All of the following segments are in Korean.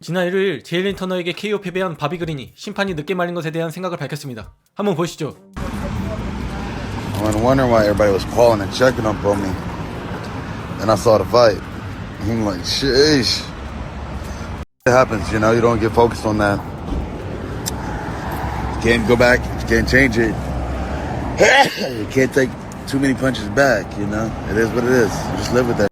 지난 일요일 제일린 터너에게 KO 패배한 바비 그린이 심판이 늦게 말린 것에 대한 생각을 밝혔습니다. 한번 보시죠. I was wondering why everybody was calling and checking up on me. Then I saw the fight. I'm like, sheesh. It happens, you know, you don't get focused on that. You can't go back, you can't change it. You can't take too many punches back, you know. It is what it is. You just live with that.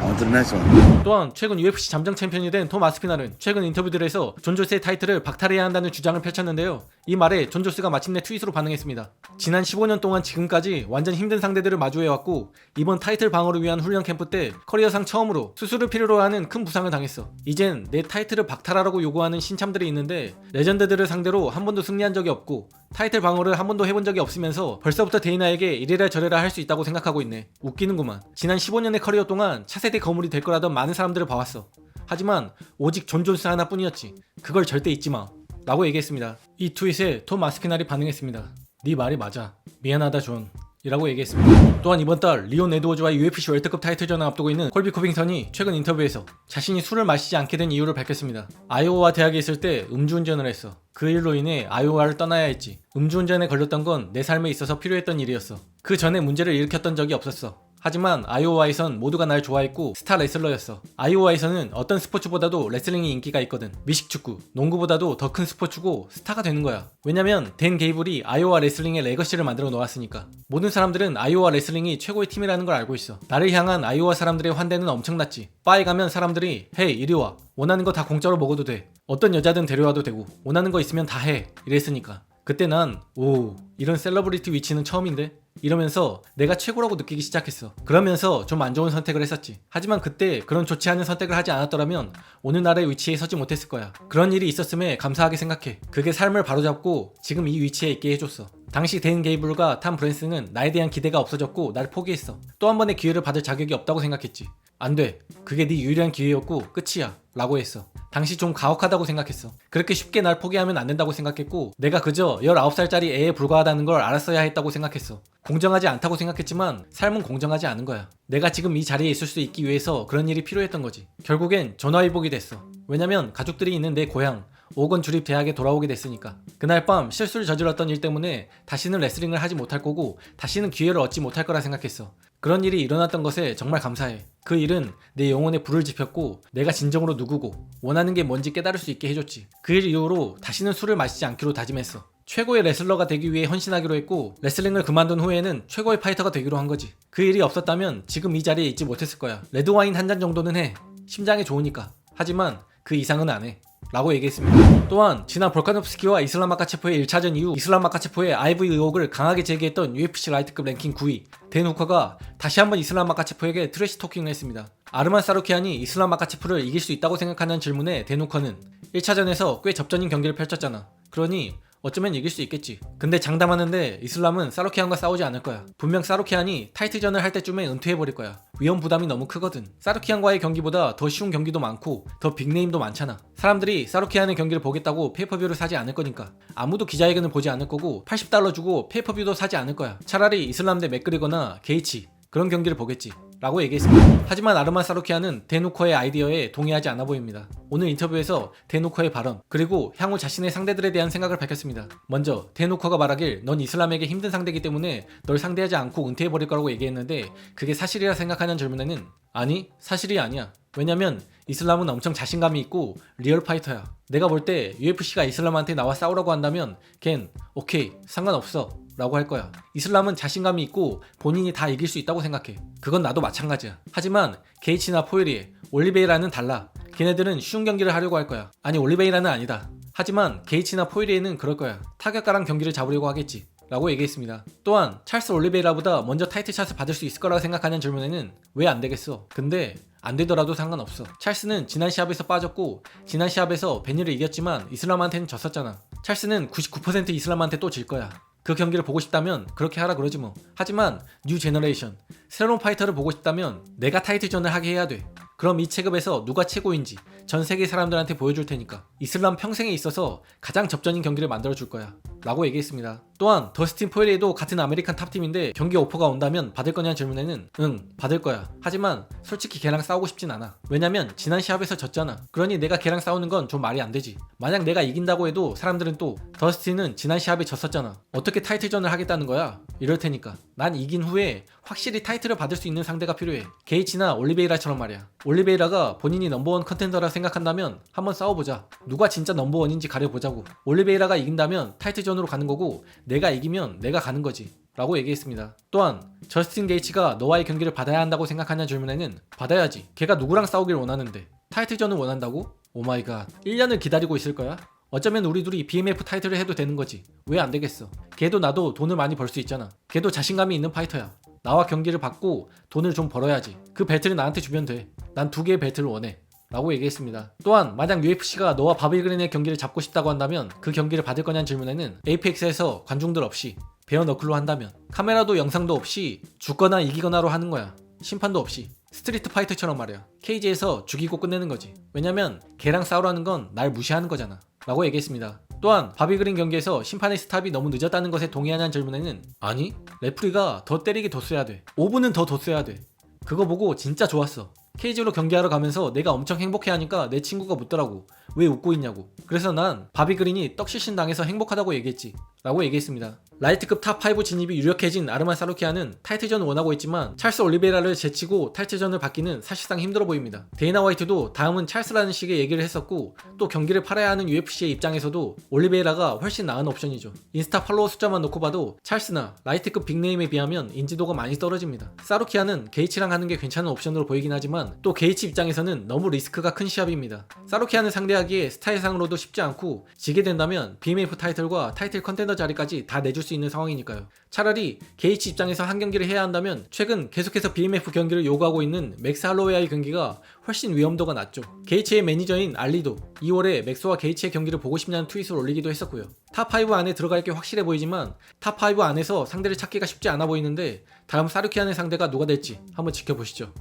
On to the next one. 또한 최근 UFC 잠정 챔피언이 된 톰 아스피날은 최근 인터뷰들에서 존 존스의 타이틀을 박탈해야 한다는 주장을 펼쳤는데요. 이 말에 존 존스가 마침내 트윗으로 반응했습니다. 지난 15년 동안 지금까지 완전 힘든 상대들을 마주해왔고 이번 타이틀 방어를 위한 훈련 캠프 때 커리어상 처음으로 수술을 필요로 하는 큰 부상을 당했어. 이젠 내 타이틀을 박탈하라고 요구하는 신참들이 있는데 레전드들을 상대로 한 번도 승리한 적이 없고 타이틀 방어를 한 번도 해본 적이 없으면서 벌써부터 데이나에게 이래라 저래라 할 수 있다고 생각하고 있네. 웃기는구만. 지난 15년의 커리어 동안 차세대 거물이 될 거라던 많은 사람들을 봐왔어. 하지만 오직 존 존스 하나뿐이었지. 그걸 절대 잊지 마. 라고 얘기했습니다. 이 트윗에 톰 아스피날이 반응했습니다. 네 말이 맞아. 미안하다 존. 이라고 얘기했습니다. 또한 이번 달 리온 에드워즈와의 UFC 월드컵 타이틀전을 앞두고 있는 콜비 코빙턴이 최근 인터뷰에서 자신이 술을 마시지 않게 된 이유를 밝혔습니다. 아이오와 대학에 있을 때 음주운전을 했어. 그 일로 인해 아이오와를 떠나야 했지. 음주운전에 걸렸던 건 내 삶에 있어서 필요했던 일이었어. 그 전에 문제를 일으켰던 적이 없었어. 하지만 아이오와에선 모두가 날 좋아했고 스타 레슬러였어. 아이오와에서는 어떤 스포츠보다도 레슬링이 인기가 있거든. 미식축구, 농구보다도 더 큰 스포츠고 스타가 되는 거야. 왜냐면 댄 게이블이 아이오와 레슬링의 레거시를 만들어 놓았으니까. 모든 사람들은 아이오와 레슬링이 최고의 팀이라는 걸 알고 있어. 나를 향한 아이오와 사람들의 환대는 엄청났지. 바에 가면 사람들이 헤이 이리 와. 원하는 거 다 공짜로 먹어도 돼. 어떤 여자든 데려와도 되고 원하는 거 있으면 다 해. 이랬으니까. 그때 난 오, 이런 셀러브리티 위치는 처음인데? 이러면서 내가 최고라고 느끼기 시작했어. 그러면서 좀 안 좋은 선택을 했었지. 하지만 그때 그런 좋지 않은 선택을 하지 않았더라면 오늘날의 위치에 서지 못했을 거야. 그런 일이 있었음에 감사하게 생각해. 그게 삶을 바로잡고 지금 이 위치에 있게 해줬어. 당시 댄 게이블과 탐 브랜스는 나에 대한 기대가 없어졌고 날 포기했어. 또 한 번의 기회를 받을 자격이 없다고 생각했지. 안 돼. 그게 네 유일한 기회였고 끝이야. 라고 했어. 당시 좀 가혹하다고 생각했어. 그렇게 쉽게 날 포기하면 안 된다고 생각했고 내가 그저 19살짜리 애에 불과하다는 걸 알았어야 했다고 생각했어. 공정하지 않다고 생각했지만 삶은 공정하지 않은 거야. 내가 지금 이 자리에 있을 수 있기 위해서 그런 일이 필요했던 거지. 결국엔 전화위복이 됐어. 왜냐면 가족들이 있는 내 고향 오건 주립 대학에 돌아오게 됐으니까. 그날 밤 실수를 저질렀던 일 때문에 다시는 레슬링을 하지 못할 거고 다시는 기회를 얻지 못할 거라 생각했어. 그런 일이 일어났던 것에 정말 감사해. 그 일은 내 영혼에 불을 지폈고 내가 진정으로 누구고 원하는 게 뭔지 깨달을 수 있게 해줬지. 그 일 이후로 다시는 술을 마시지 않기로 다짐했어. 최고의 레슬러가 되기 위해 헌신하기로 했고 레슬링을 그만둔 후에는 최고의 파이터가 되기로 한 거지. 그 일이 없었다면 지금 이 자리에 있지 못했을 거야. 레드와인 한 잔 정도는 해. 심장에 좋으니까. 하지만 그 이상은 안 해. 라고 얘기했습니다. 또한 지난 볼카노프스키와 이슬람 마카체프의 1차전 이후 이슬람 마카체프의 IV 의혹을 강하게 제기했던 UFC 라이트급 랭킹 9위 댄 후커가 다시 한번 이슬람 마카체프에게 트래시 토킹을 했습니다. 아르만 사루키안이 이슬람 마카체프를 이길 수 있다고 생각하는 질문에 댄 후커는 1차전에서 꽤 접전인 경기를 펼쳤잖아. 그러니 어쩌면 이길 수 있겠지. 근데 장담하는데 이슬람은 사루키안과 싸우지 않을 거야. 분명 사루키안이 타이틀전을 할 때쯤에 은퇴해버릴 거야. 위험 부담이 너무 크거든. 사루키안과의 경기보다 더 쉬운 경기도 많고 더 빅네임도 많잖아. 사람들이 사루키안의 경기를 보겠다고 페이퍼뷰를 사지 않을 거니까. 아무도 기자회견을 보지 않을 거고 $80 주고 페이퍼뷰도 사지 않을 거야. 차라리 이슬람 대 맥그리거나 게이치 그런 경기를 보겠지. 라고 얘기했습니다. 하지만 아르만 사루키안은 댄 후커의 아이디어에 동의하지 않아 보입니다. 오늘 인터뷰에서 댄 후커의 발언 그리고 향후 자신의 상대들에 대한 생각을 밝혔습니다. 먼저 댄 후커가 말하길 넌 이슬람에게 힘든 상대이기 때문에 널 상대하지 않고 은퇴해버릴 거라고 얘기했는데 그게 사실이라 생각하는 질문에는 아니 사실이 아니야. 왜냐면 이슬람은 엄청 자신감이 있고 리얼 파이터야. 내가 볼 때 UFC가 이슬람한테 나와 싸우라고 한다면 걘 오케이 상관없어 라고 할 거야. 이슬람은 자신감이 있고 본인이 다 이길 수 있다고 생각해. 그건 나도 마찬가지야. 하지만 게이치나 포에리에, 올리베이라는 달라. 걔네들은 쉬운 경기를 하려고 할 거야. 아니 올리베이라는 아니다. 하지만 게이치나 포에리에는 그럴 거야. 타격가랑 경기를 잡으려고 하겠지. 라고 얘기했습니다. 또한 찰스 올리베이라보다 먼저 타이틀샷을 받을 수 있을 거라고 생각하는 질문에는 왜 안 되겠어? 근데 안 되더라도 상관없어. 찰스는 지난 시합에서 빠졌고 지난 시합에서 베니를 이겼지만 이슬람한테는 졌었잖아. 찰스는 99% 이슬람한테 또 질 거야. 그 경기를 보고 싶다면 그렇게 하라 그러지 뭐. 하지만 뉴 제너레이션 새로운 파이터를 보고 싶다면 내가 타이틀전을 하게 해야 돼. 그럼 이 체급에서 누가 최고인지 전 세계 사람들한테 보여줄 테니까 이슬람 평생에 있어서 가장 접전인 경기를 만들어줄 거야 라고 얘기했습니다. 또한 더스틴 포일리에도 같은 아메리칸 탑팀인데 경기 오퍼가 온다면 받을 거냐는 질문에는 응 받을 거야. 하지만 솔직히 걔랑 싸우고 싶진 않아. 왜냐면 지난 시합에서 졌잖아. 그러니 내가 걔랑 싸우는 건 좀 말이 안 되지. 만약 내가 이긴다고 해도 사람들은 또 더스틴은 지난 시합에 졌었잖아. 어떻게 타이틀전을 하겠다는 거야? 이럴 테니까 난 이긴 후에 확실히 타이틀을 받을 수 있는 상대가 필요해. 게이치나 올리베이라처럼 말이야. 올리베이라가 본인이 넘버원 컨텐더라 생각한다면 한번 싸워보자. 누가 진짜 넘버원인지 가려보자고. 올리베이라가 이긴다면 타이틀전으로 가는 거고 내가 이기면 내가 가는 거지 라고 얘기했습니다. 또한 저스틴 게이치가 너와의 경기를 받아야 한다고 생각하냐 질문에는 받아야지. 걔가 누구랑 싸우길 원하는데 타이틀전을 원한다고? 오마이갓 1년을 기다리고 있을 거야? 어쩌면 우리 둘이 BMF 타이틀을 해도 되는 거지. 왜 안 되겠어? 걔도 나도 돈을 많이 벌 수 있잖아. 걔도 자신감이 있는 파이터야. 나와 경기를 받고 돈을 좀 벌어야지. 그 벨트를 나한테 주면 돼. 난 2개의 벨트를 원해 라고 얘기했습니다. 또한 만약 UFC가 너와 바비 그린의 경기를 잡고 싶다고 한다면 그 경기를 받을 거냐는 질문에는 에이펙스에서 관중들 없이 베어 너클로 한다면 카메라도 영상도 없이 죽거나 이기거나로 하는 거야. 심판도 없이 스트리트 파이터처럼 말이야. 케이지에서 죽이고 끝내는 거지. 왜냐면 걔랑 싸우라는 건 날 무시하는 거잖아 라고 얘기했습니다. 또한 바비 그린 경기에서 심판의 스탑이 너무 늦었다는 것에 동의하냐는 질문에는 아니 레프리가 더 때리게 뒀어야 돼. 5분은 더 뒀어야 돼. 그거 보고 진짜 좋았어. 케이지로 경기하러 가면서 내가 엄청 행복해하니까 내 친구가 묻더라고. 왜 웃고 있냐고. 그래서 난 바비 그린이 떡시신 당해서 행복하다고 얘기했지 라고 얘기했습니다. 라이트급 탑5 진입이 유력해진 아르만 사루키아는 타이틀전을 원하고 있지만 찰스 올리베이라를 제치고 타이틀전을 받기는 사실상 힘들어 보입니다. 데이나 화이트도 다음은 찰스라는 식의 얘기를 했었고 또 경기를 팔아야 하는 UFC의 입장에서도 올리베이라가 훨씬 나은 옵션이죠. 인스타 팔로워 숫자만 놓고 봐도 찰스나 라이트급 빅네임에 비하면 인지도가 많이 떨어집니다. 사루키아는 게이치랑 하는 게 괜찮은 옵션으로 보이긴 하지만 또 게이치 입장에서는 너무 리스크가 큰 시합입니다. 사루키아는 상대하기에 스타일상으로도 쉽지 않고 지게 된다면 BMF 타이틀과 타이틀 컨텐더 자리까지 다 내줄 수 있는 상황이니까요. 차라리 게이치 입장에서 한 경기를 해야 한다면 최근 계속해서 BMF 경기를 요구하고 있는 맥스 할로웨이의 경기가 훨씬 위험도가 낮죠. 게이치의 매니저인 알리도 2월에 맥스와 게이치의 경기를 보고 싶냐는 트윗을 올리기도 했었고요. 탑5 안에 들어갈 게 확실해 보이지만 탑5 안에서 상대를 찾기가 쉽지 않아 보이는데 다음 사루키안의 상대가 누가 될지 한번 지켜보시죠.